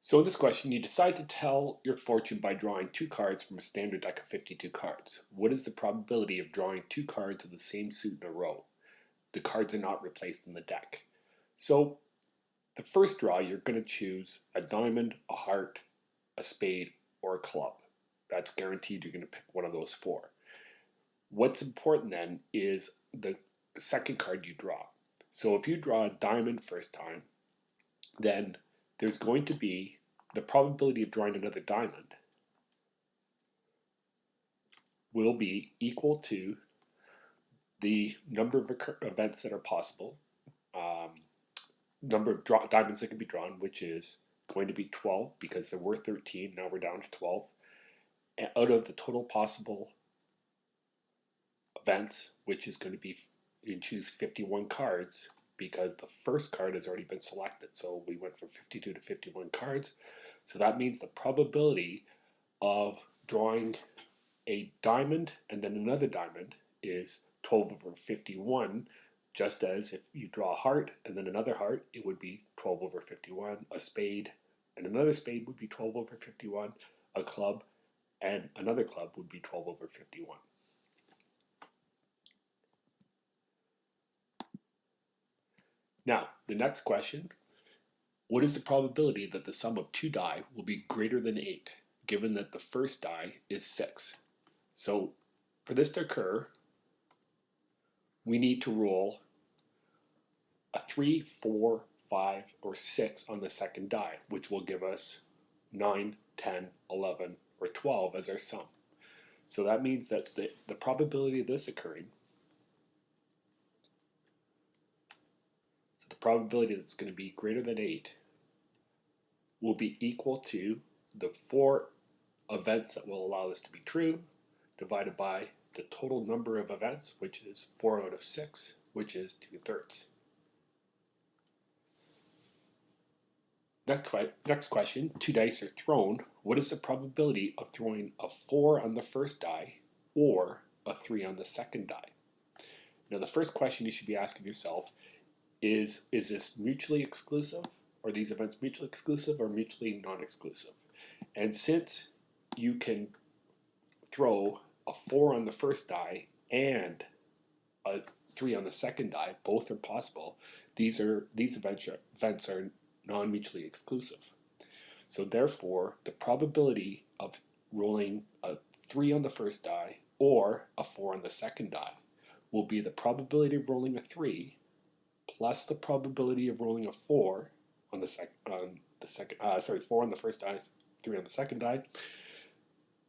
So in this question, you decide to tell your fortune by drawing two cards from a standard deck of 52 cards. What is the probability of drawing two cards of the same suit in a row? The cards are not replaced in the deck. So the first draw, you're going to choose a diamond, a heart, a spade, or a club. That's guaranteed you're going to pick one of those four. What's important then is the second card you draw. So if you draw a diamond first time, then there's going to be the probability of drawing another diamond will be equal to the number of events that are possible, number of diamonds that can be drawn, which is going to be 12 because there were 13, now we're down to 12. And out of the total possible events, which is going to be, you choose 51 cards because the first card has already been selected. So we went from 52 to 51 cards. So that means the probability of drawing a diamond and then another diamond is 12 over 51, just as if you draw a heart and then another heart, it would be 12 over 51. A spade and another spade would be 12 over 51. A club and another club would be 12 over 51. Now, the next question, what is the probability that the sum of two die will be greater than 8, given that the first die is 6? So for this to occur, we need to roll a 3, 4, 5, or 6 on the second die, which will give us 9, 10, 11, or 12 as our sum. So that means that the probability of this occurring, so the probability that's going to be greater than 8 will be equal to the 4 events that will allow this to be true divided by the total number of events, which is 4 out of 6, which is 2/3. Next question, two dice are thrown. What is the probability of throwing a 4 on the first die or a 3 on the second die? Now the first question you should be asking yourself is this mutually exclusive? Are these events mutually exclusive or mutually non-exclusive? And since you can throw a 4 on the first die and a 3 on the second die, both are possible, these events are non-mutually exclusive. So therefore, the probability of rolling a 3 on the first die or a 4 on the second die will be the probability of rolling a 3 plus the probability of rolling a 4 on the 4 on the first die, 3 on the second die,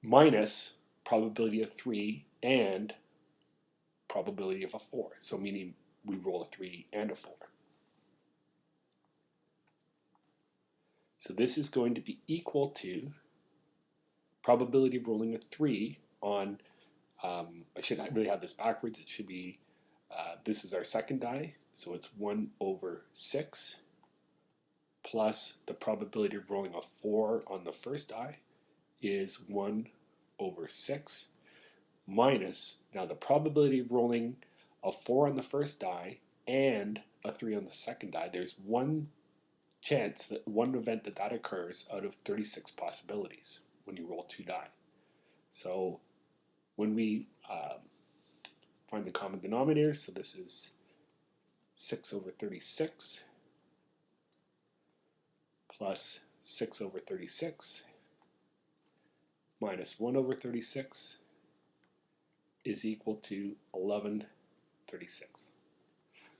minus probability of 3 and probability of a 4. So meaning we roll a 3 and a 4. So this is going to be equal to probability of rolling a 3 on, I should really have this backwards, it should be, this is our second die, so it's 1 over 6 plus the probability of rolling a 4 on the first die is 1 over 6 minus, now the probability of rolling a 4 on the first die and a 3 on the second die, there's one chance that one event that occurs out of 36 possibilities when you roll two die. So when we find the common denominator, so this is 6 over 36 plus 6 over 36 minus 1 over 36 is equal to 11/36.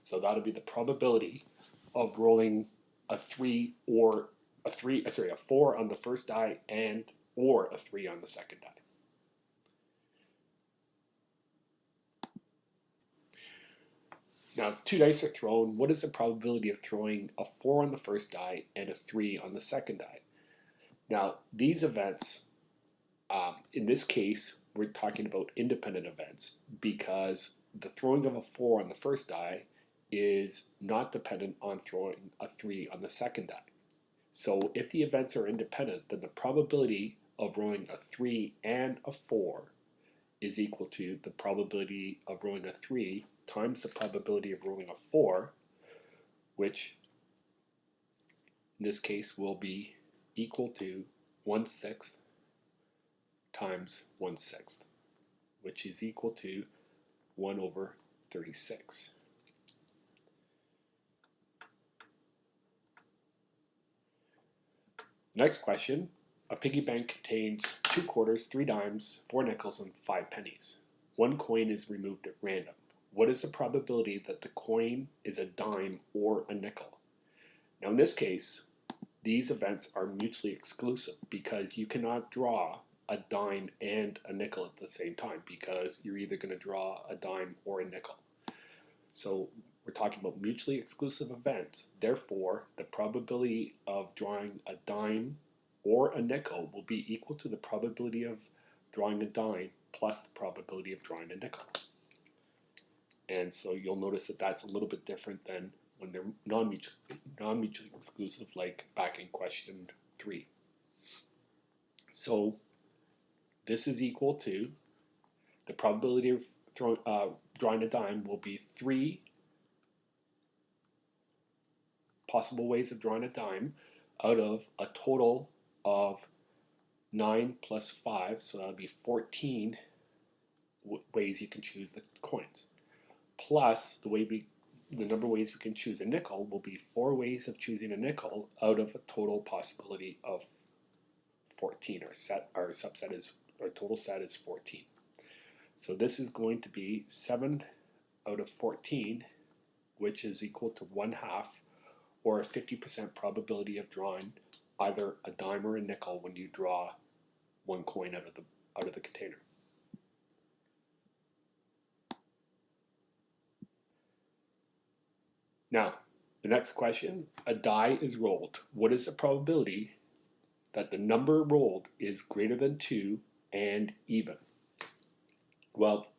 So that'll be the probability of rolling a 4 on the first die and or a 3 on the second die. Now, two dice are thrown. What is the probability of throwing a 4 on the first die and a 3 on the second die? Now, these events, in this case, we're talking about independent events because the throwing of a 4 on the first die is not dependent on throwing a 3 on the second die. So if the events are independent, then the probability of rolling a 3 and a 4 is equal to the probability of rolling a 3 times the probability of rolling a 4, which in this case will be equal to 1/6 times 1/6, which is equal to 1/36. Next question. A piggy bank contains 2 quarters, 3 dimes, 4 nickels, and 5 pennies. One coin is removed at random. What is the probability that the coin is a dime or a nickel? Now in this case, these events are mutually exclusive because you cannot draw a dime and a nickel at the same time because you're either going to draw a dime or a nickel. So we're talking about mutually exclusive events. Therefore, the probability of drawing a dime or a nickel will be equal to the probability of drawing a dime plus the probability of drawing a nickel. And so you'll notice that that's a little bit different than when they're non-mutually exclusive, like back in question 3. So this is equal to the probability of drawing a dime will be 3 possible ways of drawing a dime out of a total of 9 plus 5, so that would be 14 ways you can choose the coins. Plus the number of ways we can choose a nickel will be 4 ways of choosing a nickel out of a total possibility of 14. Our total set is 14. So this is going to be 7 out of 14, which is equal to 1/2, or a 50% probability of drawing either a dime or a nickel when you draw one coin out of the container. Now, the next question, a die is rolled. What is the probability that the number rolled is greater than 2 and even? Well,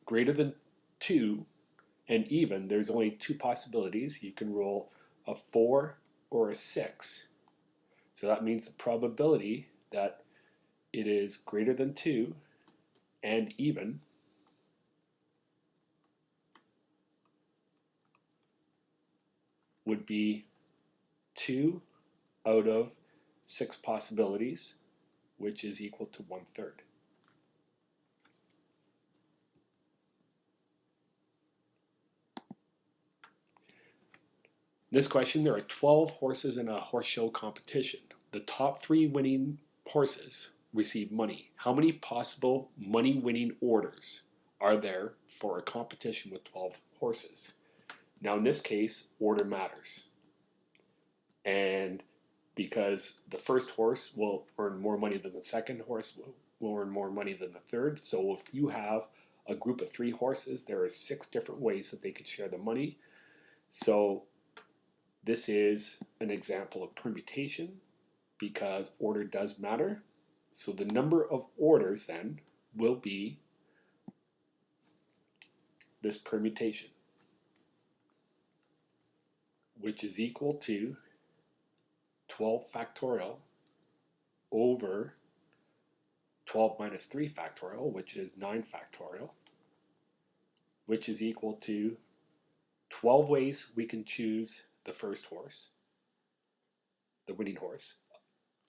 greater than 2 and even, there's only 2 possibilities. You can roll a 4 or a 6. So that means the probability that it is greater than 2 and even would be 2 out of 6 possibilities, which is equal to 1/3. This question, there are 12 horses in a horseshow competition. The top 3 winning horses receive money. How many possible money-winning orders are there for a competition with 12 horses? Now in this case, order matters. And because the first horse will earn more money than the second horse will earn more money than the third. So if you have a group of 3 horses, there are 6 different ways that they could share the money. So this is an example of permutation because order does matter. So the number of orders then will be this permutation, which is equal to 12 factorial over 12 minus 3 factorial, which is 9 factorial, which is equal to 12 ways we can choose the first horse, the winning horse.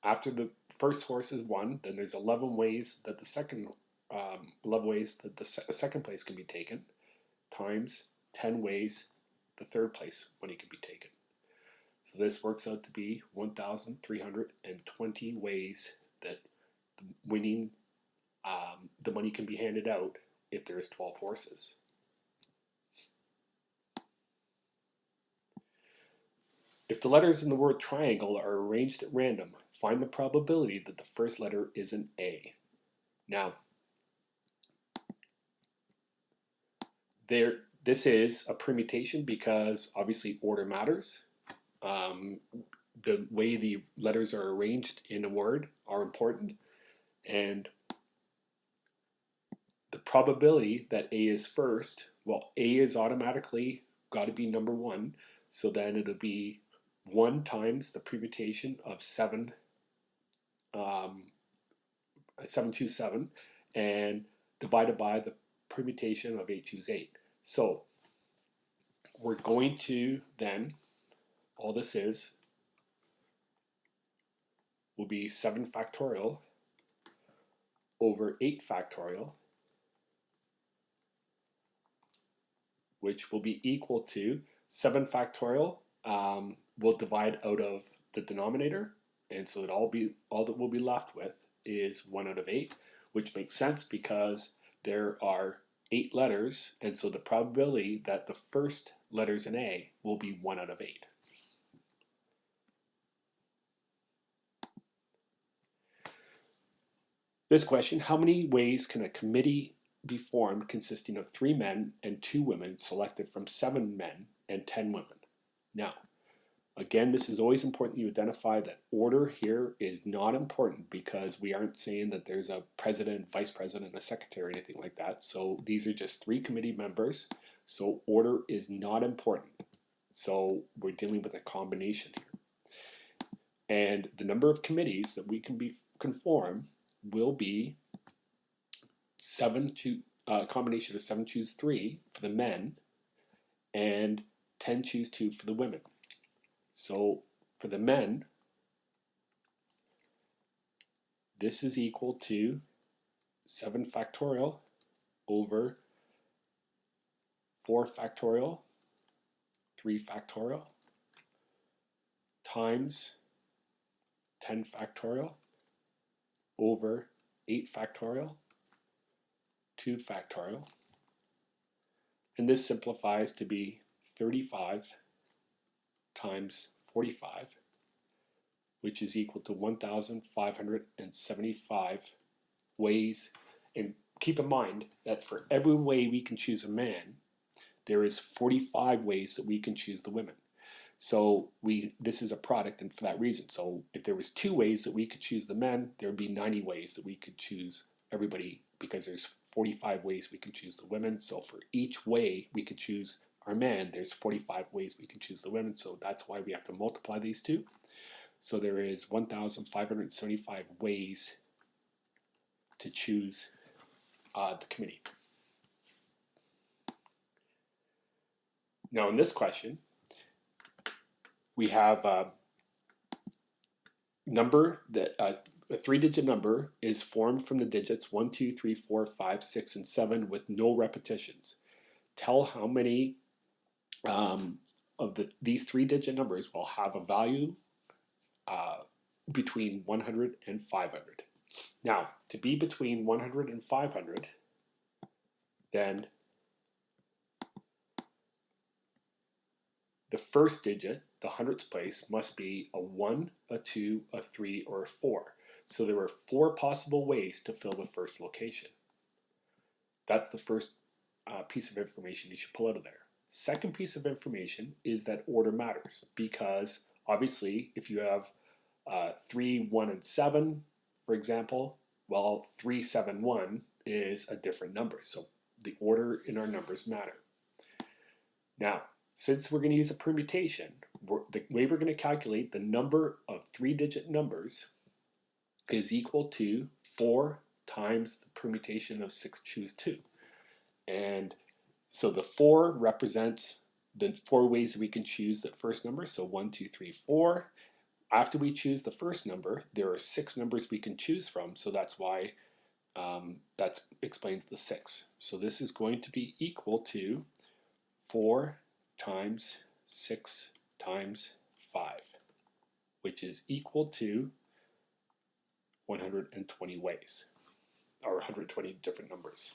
After the first horse is won, then there's 11 ways that the second place can be taken, times 10 ways the third place money can be taken. So this works out to be 1,320 ways that the money can be handed out if there is 12 horses. If the letters in the word triangle are arranged at random, find the probability that the first letter is an A. Now, this is a permutation because obviously order matters. The way the letters are arranged in a word are important. And the probability that A is first, well, A is automatically got to be number 1. So then it'll be 1 times the permutation of 7 choose 7 and divided by the permutation of 8 choose 8. So we're going to then, all this is will be 7 factorial over 8 factorial, which will be equal to 7 factorial will divide out of the denominator, and so all that we'll be left with is 1 out of 8, which makes sense because there are 8 letters, and so the probability that the first letters in A will be 1 out of 8. This question, how many ways can a committee be formed consisting of 3 men and 2 women selected from 7 men and 10 women? Now, again, this is always important you identify that order here is not important because we aren't saying that there's a president, vice president, a secretary, anything like that. So these are just 3 committee members. So order is not important. So we're dealing with a combination here. And the number of committees that we can form will be a combination of 7 choose 3 for the men and 10 choose 2 for the women. So for the men, this is equal to 7 factorial over 4 factorial, 3 factorial, times 10 factorial over 8 factorial, 2 factorial. And this simplifies to be 35 times 45, which is equal to 1,575 ways. And keep in mind that for every way we can choose a man, there is 45 ways that we can choose the women. So this is a product, and for that reason. So if there was 2 ways that we could choose the men, there would be 90 ways that we could choose everybody, because there's 45 ways we can choose the women. So for each way we could choose our man, there's 45 ways we can choose the women. So that's why we have to multiply these two. So there is 1,575 ways to choose the committee. Now in this question, we have a number that a 3-digit number is formed from the digits 1, 2, 3, 4, 5, 6, and 7 with no repetitions. Tell how many of these 3-digit numbers will have a value between 100 and 500. Now, to be between 100 and 500, then the first digit, the hundredths place, must be a 1, a 2, a 3, or a 4. So there are 4 possible ways to fill the first location. That's the first piece of information you should pull out of there. Second piece of information is that order matters, because obviously if you have 3, 1, and 7, for example, well, 3, 7, 1 is a different number. So the order in our numbers matter. Now, since we're going to use a permutation, the way we're going to calculate the number of 3-digit numbers is equal to 4 times the permutation of 6 choose 2. And so the 4 represents the 4 ways that we can choose that first number. So 1, 2, 3, 4. After we choose the first number, there are 6 numbers we can choose from. So that's why that explains the 6. So this is going to be equal to 4 times 6 times 5, which is equal to 120 ways, or 120 different numbers.